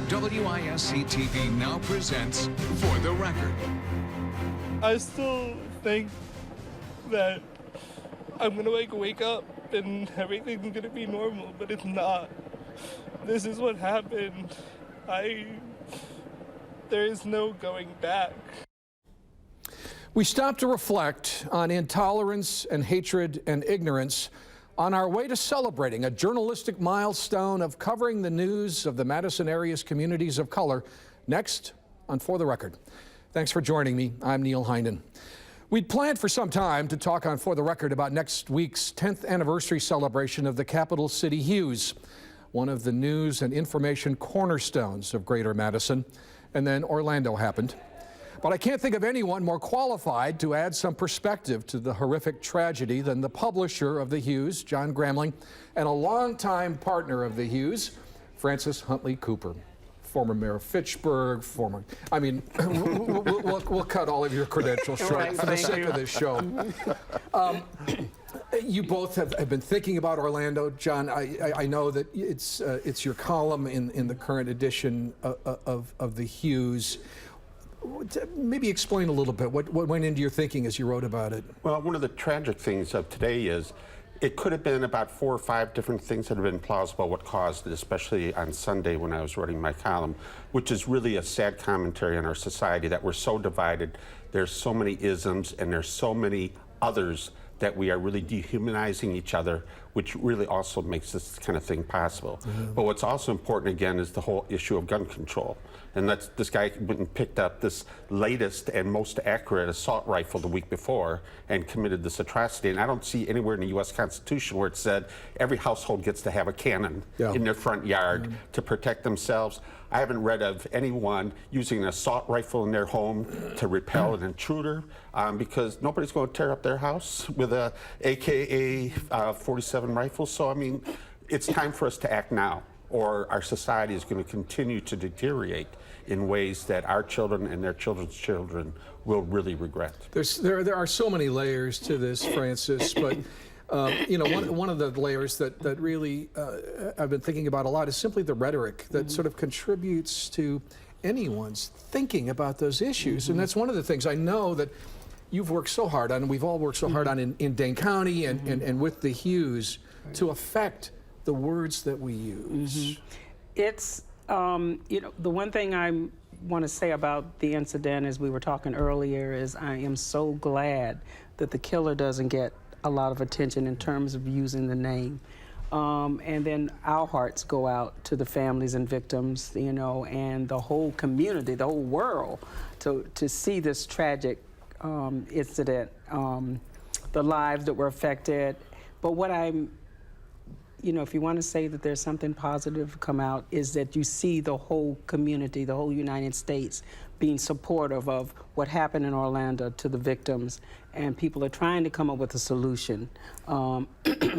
WISC-TV now presents For the Record. I still think that I'm gonna wake up and everything's gonna be normal, but it's not. This is what happened. There is no going back. We stop to reflect on intolerance and hatred and ignorance on our way to celebrating a journalistic milestone of covering the news of the Madison area's communities of color. Next on For the Record. Thanks for joining me. I'm Neil Heinen. We'd planned for some time to talk on For the Record about next week's 10th anniversary celebration of the capital city Hues, one of the news and information cornerstones of Greater Madison. And then Orlando happened. But I can't think of anyone more qualified to add some perspective to the horrific tragedy than the publisher of the Hues, John Gramling, and a longtime partner of the Hues, Francis Huntley-Copper. Former mayor of Fitchburg, we'll cut all of your credentials short for the sake of this show. You both have been thinking about Orlando. John, I know that it's your column in the current edition of the Hues. Maybe explain a little bit what went into your thinking as you wrote about it. Well, one of the tragic things of today is it could have been about 4 or 5 different things that have been plausible what caused it, especially on Sunday when I was writing my column, which is really a sad commentary on our society that we're so divided. There's so many isms and there's so many others that we are really dehumanizing each other, which really also makes this kind of thing possible. Mm-hmm. But what's also important, again, is the whole issue of gun control. And this guy went and picked up this latest and most accurate assault rifle the week before and committed this atrocity. And I don't see anywhere in the U.S. Constitution where it said every household gets to have a cannon in their front yard to protect themselves. I haven't read of anyone using an assault rifle in their home to repel an intruder because nobody's going to tear up their house with a AK-47 rifle. So, I mean, it's time for us to act now, or our society is going to continue to deteriorate in ways that our children and their children's children will really regret. There are so many layers to this, Francis, but one of the layers that really I've been thinking about a lot is simply the rhetoric that sort of contributes to anyone's thinking about those issues. And that's one of the things I know that you've worked so hard on, and we've all worked so hard on in Dane County and with the Hues to affect the words that we use. It's, the one thing I want to say about the incident, as we were talking earlier, is I am so glad that the killer doesn't get a lot of attention in terms of using the name. And then our hearts go out to the families and victims, and the whole community, the whole world, to see this tragic incident, the lives that were affected. But what I'm, if you want to say that there's something positive come out, is that you see the whole community, the whole United States being supportive of what happened in Orlando to the victims, and people are trying to come up with a solution.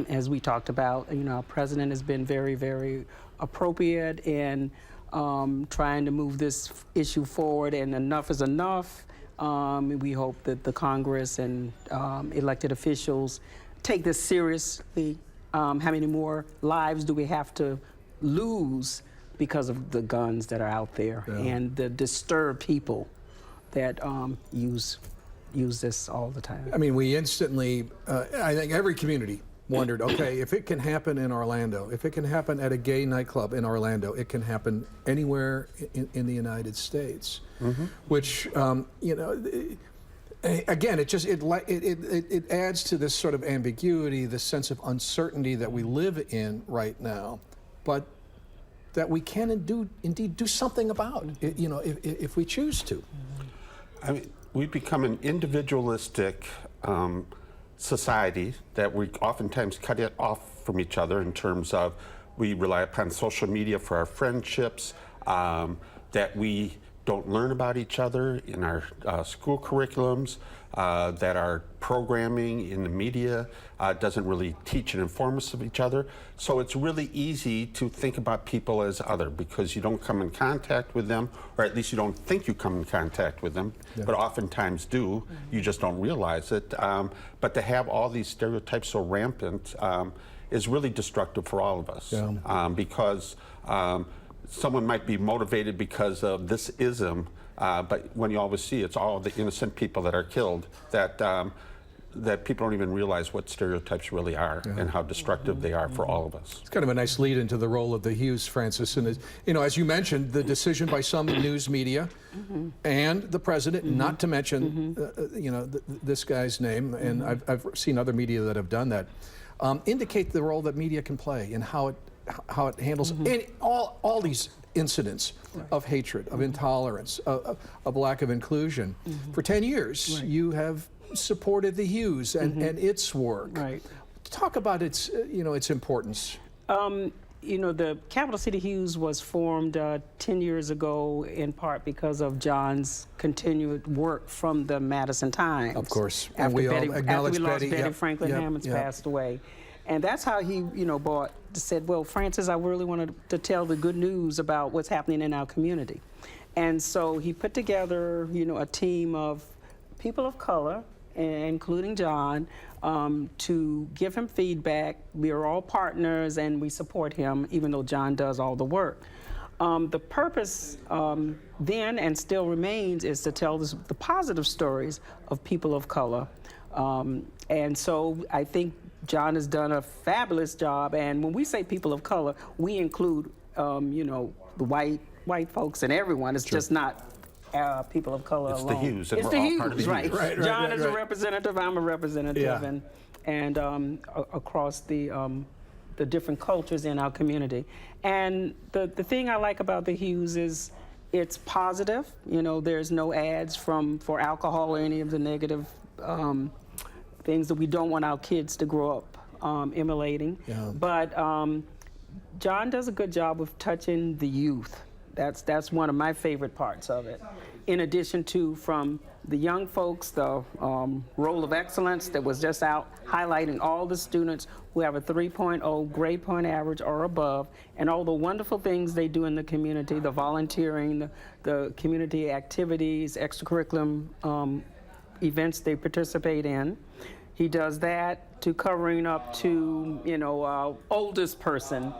As we talked about, our president has been very, very appropriate in trying to move this issue forward, and enough is enough. We hope that the Congress and elected officials take this seriously. How many more lives do we have to lose because of the guns that are out there and the disturbed people that use this all the time? I mean, we instantly, I think every community wondered, okay, if it can happen in Orlando, if it can happen at a gay nightclub in Orlando, it can happen anywhere in the United States, which, again, it adds to this sort of ambiguity, this sense of uncertainty that we live in right now, but that we can indeed do something about, if we choose to. I mean, we've become an individualistic society that we oftentimes cut it off from each other in terms of we rely upon social media for our friendships, that we don't learn about each other in our school curriculums, that our programming in the media doesn't really teach and inform us of each other. So it's really easy to think about people as other because you don't come in contact with them, or at least you don't think you come in contact with them, but oftentimes do. You just don't realize it. But to have all these stereotypes so rampant is really destructive for all of us because someone might be motivated because of this ism, but when you always see it's all the innocent people that are killed, that people don't even realize what stereotypes really are and how destructive they are for all of us. It's kind of a nice lead into the role of the Hues, Francis. And as you mentioned, the decision by some news media and the president not to mention, this guy's name, and I've seen other media that have done that, indicate the role that media can play and how it handles all these incidents of hatred, of intolerance, of lack of inclusion. For 10 years, you have supported the Hues and its work. Right. Talk about its importance. The Capital City Hues was formed 10 years ago in part because of John's continued work from the Madison Times. Of course. After And we all acknowledge after we lost Betty. Betty Franklin Hammonds passed away. And that's how he, said, well, Francis, I really wanted to tell the good news about what's happening in our community. And so he put together, a team of people of color, including John, to give him feedback. We are all partners and we support him, even though John does all the work. The purpose then and still remains is to tell the positive stories of people of color. And so I think John has done a fabulous job. And when we say people of color, we include, the white folks and everyone. It's just not people of color alone. It's the Hues, and it's we're the all Hues, part of the right. Hues. Right. John is a representative, I'm a representative, and across the different cultures in our community. And the thing I like about the Hues is it's positive. There's no ads for alcohol or any of the negative things that we don't want our kids to grow up emulating. Yeah. But John does a good job of touching the youth. That's one of my favorite parts of it. In addition to from the young folks, the role of excellence that was just out highlighting all the students who have a 3.0 grade point average or above, and all the wonderful things they do in the community, the volunteering, the community activities, extracurriculum events they participate in. He does that to covering up to, oldest person.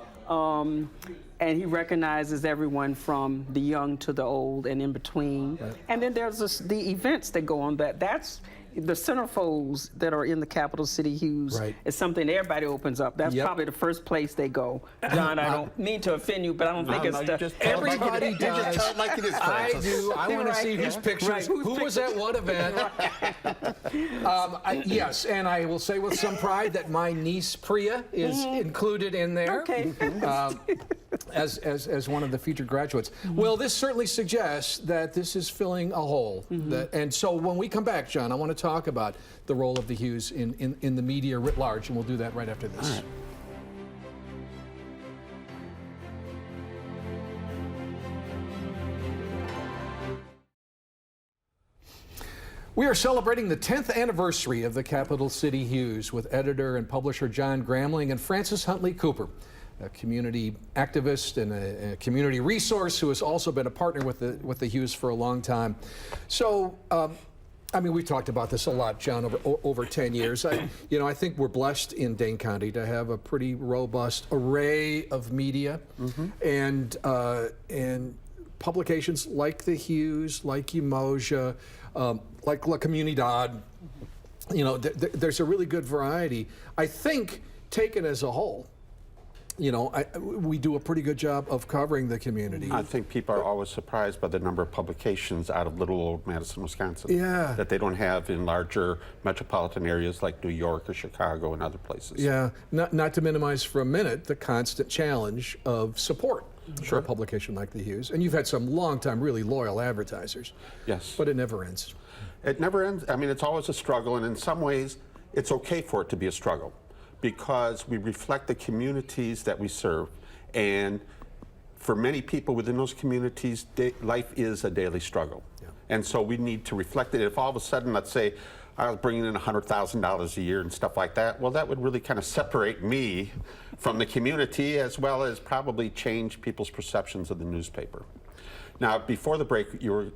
And he recognizes everyone from the young to the old and in between. Right. And then there's the events that go on that's the centerfolds that are in the Capital City Hues. Right. Is something everybody opens up. That's probably the first place they go. John, I don't mean to offend you, but I don't think it's everybody does. Just tell it like it is, I do. I want to see whose pictures. Right. Who was at what event? Yes, and I will say with some pride that my niece Priya is included in there. Okay. As one of the featured graduates. Well, this certainly suggests that this is filling a hole. And so when we come back, John, I want to talk about the role of the Hues in the media writ large, and we'll do that right after this. All right. We are celebrating the 10th anniversary of the Capital City Hues with editor and publisher John Gramling and Francis Huntley-Copper, a community activist and a community resource who has also been a partner with the Hues for a long time. So, we've talked about this a lot, John, over 10 years. I think we're blessed in Dane County to have a pretty robust array of media and publications like the Hues, like Umoja, like La Comunidad. There's a really good variety. I think, taken as a whole, we do a pretty good job of covering the community. I think people are always surprised by the number of publications out of little old Madison, Wisconsin. Yeah. That they don't have in larger metropolitan areas like New York or Chicago and other places. Yeah. Not to minimize for a minute the constant challenge of support for a publication like the Hues. And you've had some long-time, really loyal advertisers. Yes. But it never ends. It never ends. It's always a struggle, and in some ways, it's okay for it to be a struggle, because we reflect the communities that we serve. And for many people within those communities, life is a daily struggle. Yeah. And so we need to reflect it. If all of a sudden, let's say, I was bringing in $100,000 a year and stuff like that, well, that would really kind of separate me from the community, as well as probably change people's perceptions of the newspaper. Now, before the break, you were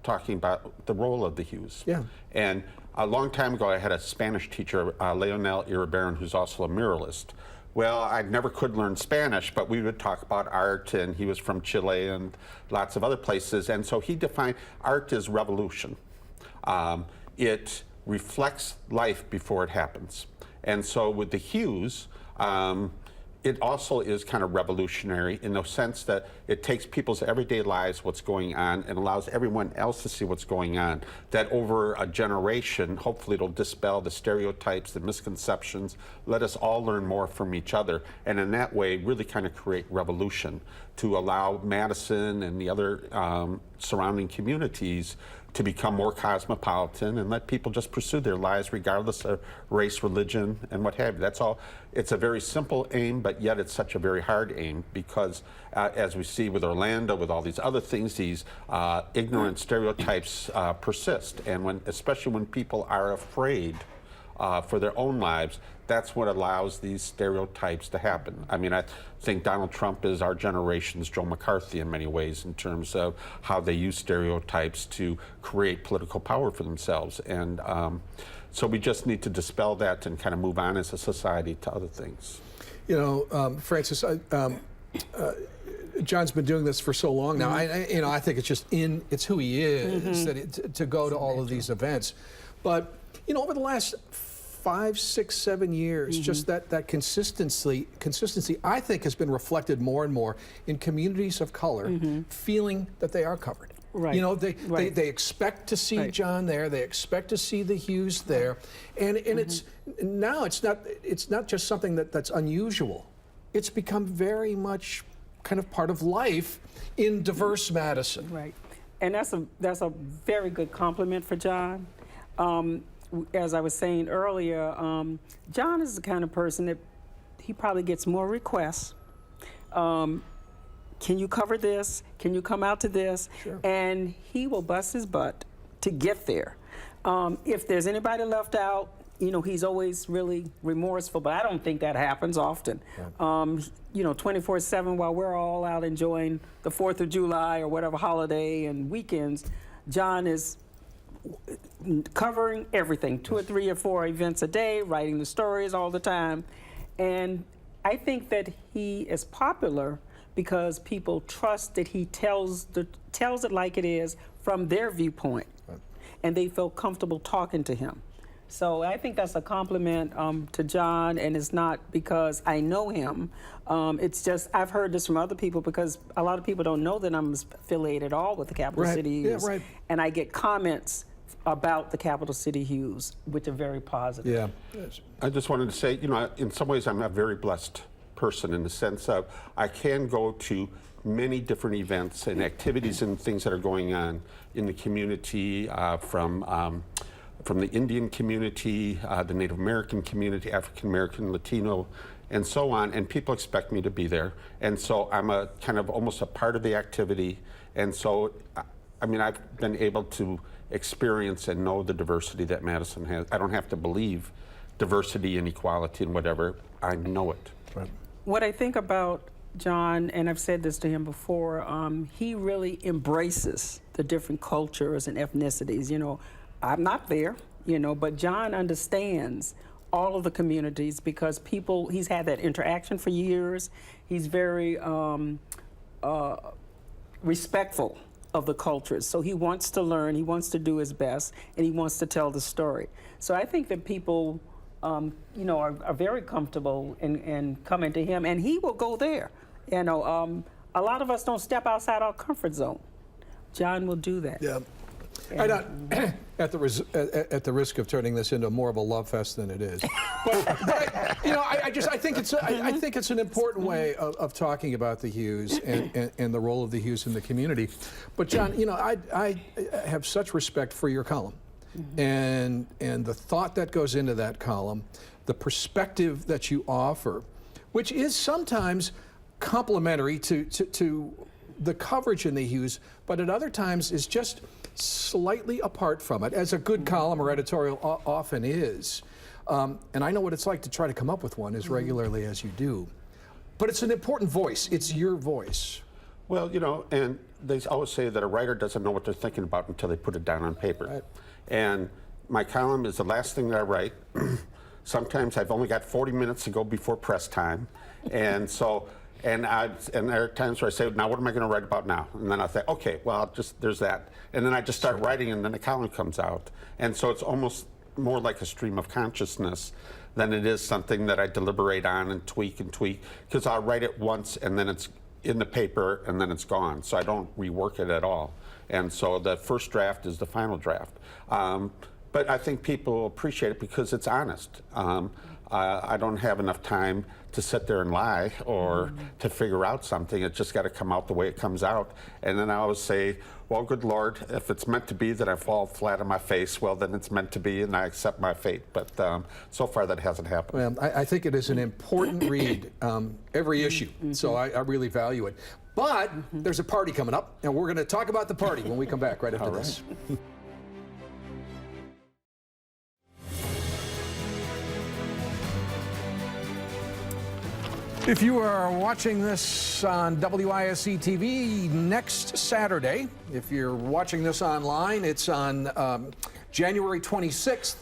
talking about the role of the Hues. Yeah. And a long time ago, I had a Spanish teacher, Leonel Iribarren, who's also a muralist, Well, I never could learn Spanish, but we would talk about art, and he was from Chile and lots of other places, and so he defined art as revolution. It reflects life before it happens. And so with the Hues, it also is kind of revolutionary in the sense that it takes people's everyday lives, what's going on, and allows everyone else to see what's going on. That over a generation, hopefully it'll dispel the stereotypes, the misconceptions, let us all learn more from each other, and in that way really kind of create revolution to allow Madison and the other surrounding communities to become more cosmopolitan and let people just pursue their lives regardless of race, religion, and what have you. That's all. It's a very simple aim, but yet it's such a very hard aim because as we see with Orlando, with all these other things, these ignorant stereotypes persist. And especially when people are afraid for their own lives, that's what allows these stereotypes to happen. I mean, I think Donald Trump is our generation's Joe McCarthy in many ways in terms of how they use stereotypes to create political power for themselves. And so we just need to dispel that and kind of move on as a society to other things. You know, Francis, John's been doing this for so long now. I think it's just it's who he is to go to all of these events. But you know, over the last 5, 6, 7 years, just that consistency, I think, has been reflected more and more in communities of color feeling that they are covered. Right. You know, they expect to see John there. They expect to see the Hues there, and it's not just something that's unusual. It's become very much kind of part of life in diverse Madison. Right, and that's a very good compliment for John. As I was saying earlier, John is the kind of person that he probably gets more requests. Can you cover this? Can you come out to this? Sure. And he will bust his butt to get there. If there's anybody left out, you know, he's always really remorseful, but I don't think that happens often. Right. You know, 24/7 while we're all out enjoying the 4th of July or whatever holiday and weekends, John is covering everything, 2 or 3 or 4 events a day, writing the stories all the time. And I think that he is popular because people trust that he tells it like it is from their viewpoint. Right. And they feel comfortable talking to him. So I think that's a compliment to John, and it's not because I know him. It's just I've heard this from other people because a lot of people don't know that I'm affiliated at all with the Capital City Hues. Yeah, right. And I get comments about the Capital City Hues, which are very positive. Yeah. I just wanted to say, you know, in some ways I'm a very blessed person in the sense of I can go to many different events and activities and things that are going on in the community from the Indian community, the Native American community, African American, Latino, and so on, and people expect me to be there. And so I'm a kind of almost a part of the activity. And so, I mean, I've been able to experience and know the diversity that Madison has. I don't have to believe diversity and equality and whatever, I know it. Right. What I think about John, and I've said this to him before, he really embraces the different cultures and ethnicities. You know, I'm not there, you know, but John understands all of the communities because he's had that interaction for years. He's very respectful of the cultures. So he wants to learn, he wants to do his best, and he wants to tell the story. So I think that people, you know, are very comfortable in coming to him, and he will go there. You know, a lot of us don't step outside our comfort zone. John will do that. Yeah. At the risk of turning this into more of a love fest than it is, but you know, I think it's an important way of talking about the Hues and the role of the Hues in the community. But John, you know, I have such respect for your column, and the thought that goes into that column, the perspective that you offer, which is sometimes complementary to the coverage in the Hues, but at other times is just slightly apart from it, as a good column or editorial often is. And I know what it's like to try to come up with one as regularly as you do. But it's an important voice. It's your voice. Well, you know, and they always say that a writer doesn't know what they're thinking about until they put it down on paper. Right. And my column is the last thing that I write. Sometimes I've only got 40 minutes to go before press time. And so, and there are times where I say, now what am I going to write about now? And then I think, okay, well, there's that. And then I just start writing, and then the column comes out. And so it's almost more like a stream of consciousness than it is something that I deliberate on and tweak, because I'll write it once and then it's in the paper and then it's gone. So I don't rework it at all. And so the first draft is the final draft. But I think people appreciate it because it's honest. I don't have enough time to sit there and lie or to figure out something. It's just got to come out the way it comes out. And then I always say, well, good Lord, if it's meant to be that I fall flat on my face, well, then it's meant to be, and I accept my fate. But so far, that hasn't happened. Well, I think it is an important read, every issue, so I really value it. But there's a party coming up, and we're going to talk about the party when we come back right after this. If you are watching this on WISE TV next Saturday, if you're watching this online, it's on January 26th.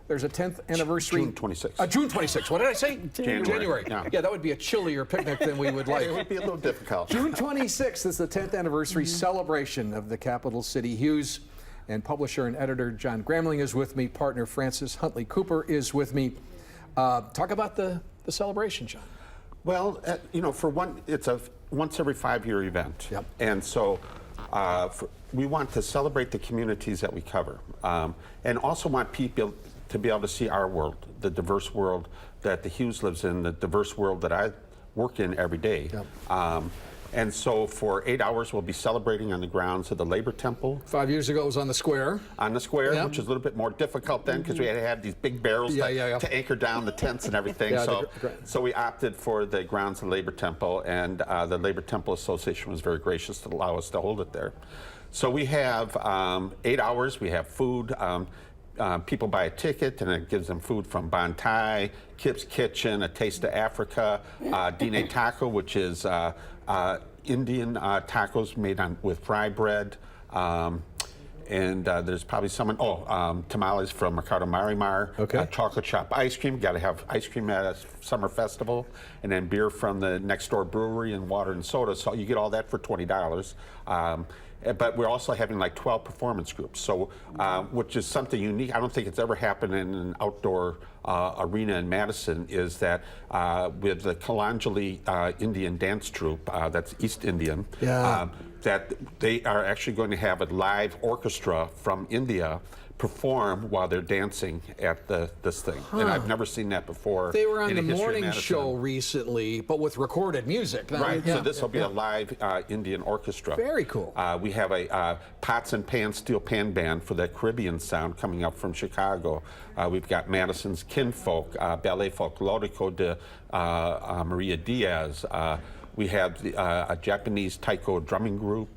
There's a 10th anniversary. June 26th. June 26th. What did I say? January. Yeah, that would be a chillier picnic than we would like. It would be a little difficult. June 26th is the 10th anniversary celebration of the capital city. Hues and publisher and editor John Gramling is with me. Partner Francis Huntley-Copper is with me. Talk about the celebration, John. Well, you know, for one, it's a once every 5-year event. Yep. And so we want to celebrate the communities that we cover, and also want people to be able to see our world, the diverse world that the Hues lives in, the diverse world that I work in every day. Yep. And so for 8 hours, we'll be celebrating on the grounds of the Labor Temple. 5 years ago, it was on the square. On the square, Yep. which is a little bit more difficult then because we had to have these big barrels to anchor down the tents and everything. So we opted for the grounds of the Labor Temple, and the Labor Temple Association was very gracious to allow us to hold it there. So we have 8 hours, we have food. People buy a ticket, and it gives them food from Bantai, Kip's Kitchen, A Taste of Africa, Dine Taco, which is Indian tacos made with fry bread. And there's probably someone, tamales from Mercado Marimar, chocolate shop ice cream. Got to have ice cream at a summer festival, and then beer from the next door brewery and water and soda. So you get all that for $20. But we're also having like 12 performance groups, so which is something unique. I don't think it's ever happened in an outdoor arena in Madison, is that with the Kalanjali Indian dance troupe, that's East Indian, that they are actually going to have a live orchestra from India perform while they're dancing at this thing. And I've never seen that before. They were on the morning show recently, but with recorded music. Right, so this will be a live Indian orchestra. Very cool. We have a pots and pans steel pan band for that Caribbean sound coming up from Chicago. We've got Madison's Kinfolk, Ballet Folklorico de Maria Diaz. We have a Japanese taiko drumming group.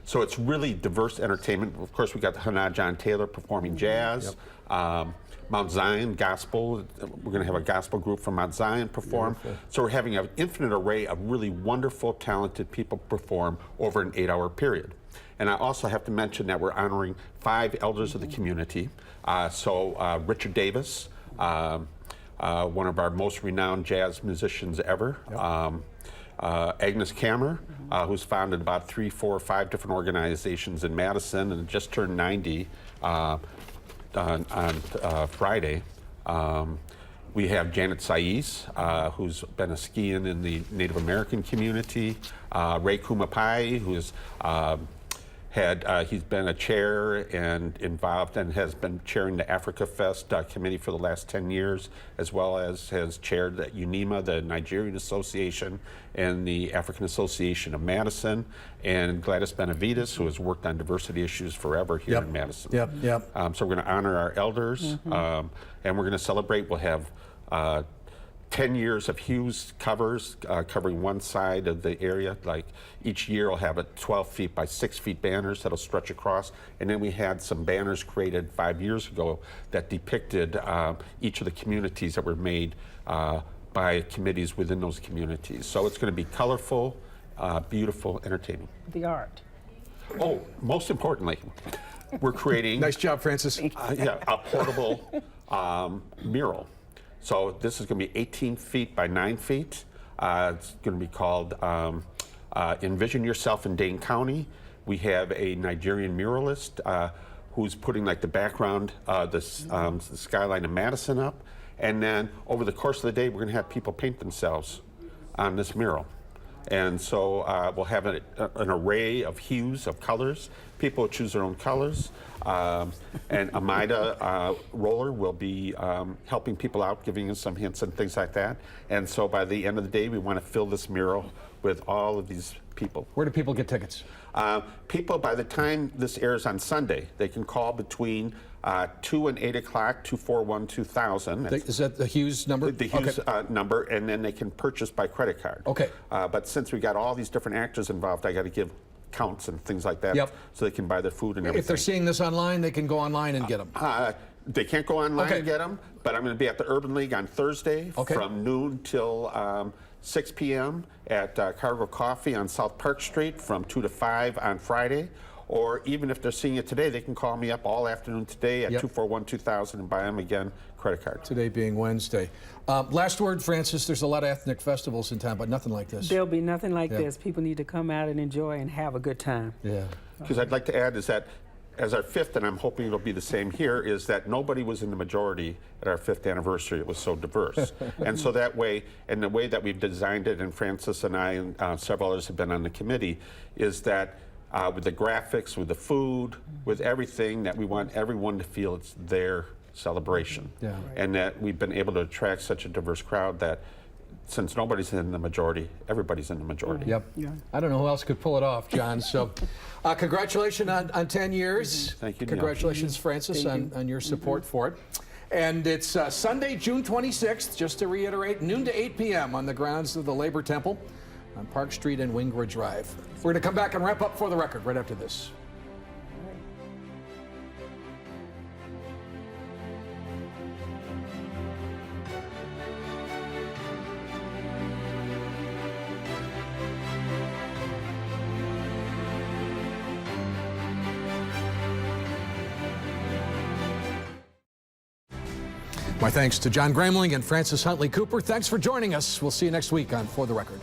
So it's really diverse entertainment. Of course, we got the Hannah John Taylor performing jazz. Mount Zion Gospel. We're going to have a gospel group from Mount Zion perform. So we're having an infinite array of really wonderful, talented people perform over an 8-hour period. And I also have to mention that we're honoring 5 elders of the community. Richard Davis, one of our most renowned jazz musicians ever. Agnes Kammer, who's founded about 3, 4, 5 different organizations in Madison and just turned 90 on Friday. We have Janet Sais, who's been a skiing in the Native American community. Ray Kumapai, who's he's been a chair and involved and has been chairing the Africa Fest committee for the last 10 years, as well as has chaired the UNIMA, the Nigerian Association, and the African Association of Madison, and Gladys Benavides, who has worked on diversity issues forever here in Madison. So we're going to honor our elders, and we're going to celebrate. We'll have 10 years of Hues covers covering one side of the area. Like each year will have a 12 feet by 6 feet banners that'll stretch across. And then we had some banners created 5 years ago that depicted each of the communities that were made by committees within those communities. So it's going to be colorful, beautiful, entertaining. The art. Oh, most importantly, we're creating... Nice job, Francis. A portable mural. So this is going to be 18 feet by 9 feet. It's going to be called Envision Yourself in Dane County. We have a Nigerian muralist who's putting like the background, the skyline of Madison up. And then over the course of the day, we're going to have people paint themselves on this mural. And so we'll have an array of hues, of colors. People will choose their own colors. And Amida Roller will be helping people out, giving us some hints and things like that. And so by the end of the day, we want to fill this mural with all of these people. Where do people get tickets? People, by the time this airs on Sunday, they can call between 2 and 8 o'clock, 241-2000. Is that the Hues number? The Hues number, and then they can purchase by credit card. Okay. But since we got all these different actors involved, I got to give counts and things like that, so they can buy their food and everything. If they're seeing this online, they can go online and get them. They can't go online and get them, but I'm going to be at the Urban League on Thursday from noon till 6 p.m. at Cargo Coffee on South Park Street from 2 to 5 on Friday. Or even if they're seeing it today, they can call me up all afternoon today at 241-2000 and buy them again, credit card. Today being Wednesday. Last word, Francis, there's a lot of ethnic festivals in town, but nothing like this. There'll be nothing like this. People need to come out and enjoy and have a good time. Yeah. Because I'd like to add is that as our 5th, and I'm hoping it'll be the same here, is that nobody was in the majority at our 5th anniversary. It was so diverse. And so that way, and the way that we've designed it, and Francis and I and several others have been on the committee, is that with the graphics, with the food, with everything, that we want everyone to feel it's their celebration. Yeah. And that we've been able to attract such a diverse crowd that since nobody's in the majority, everybody's in the majority. Yep. Yeah. I don't know who else could pull it off, John. So congratulations on 10 years. Thank you, Neil. Congratulations, Francis, on your support for it. And it's Sunday, June 26th, just to reiterate, noon to 8 p.m. on the grounds of the Labor Temple on Park Street and Wingwood Drive. We're going to come back and wrap up For the Record right after this. My thanks to John Gramling and Francis Huntley-Copper. Thanks for joining us. We'll see you next week on For the Record.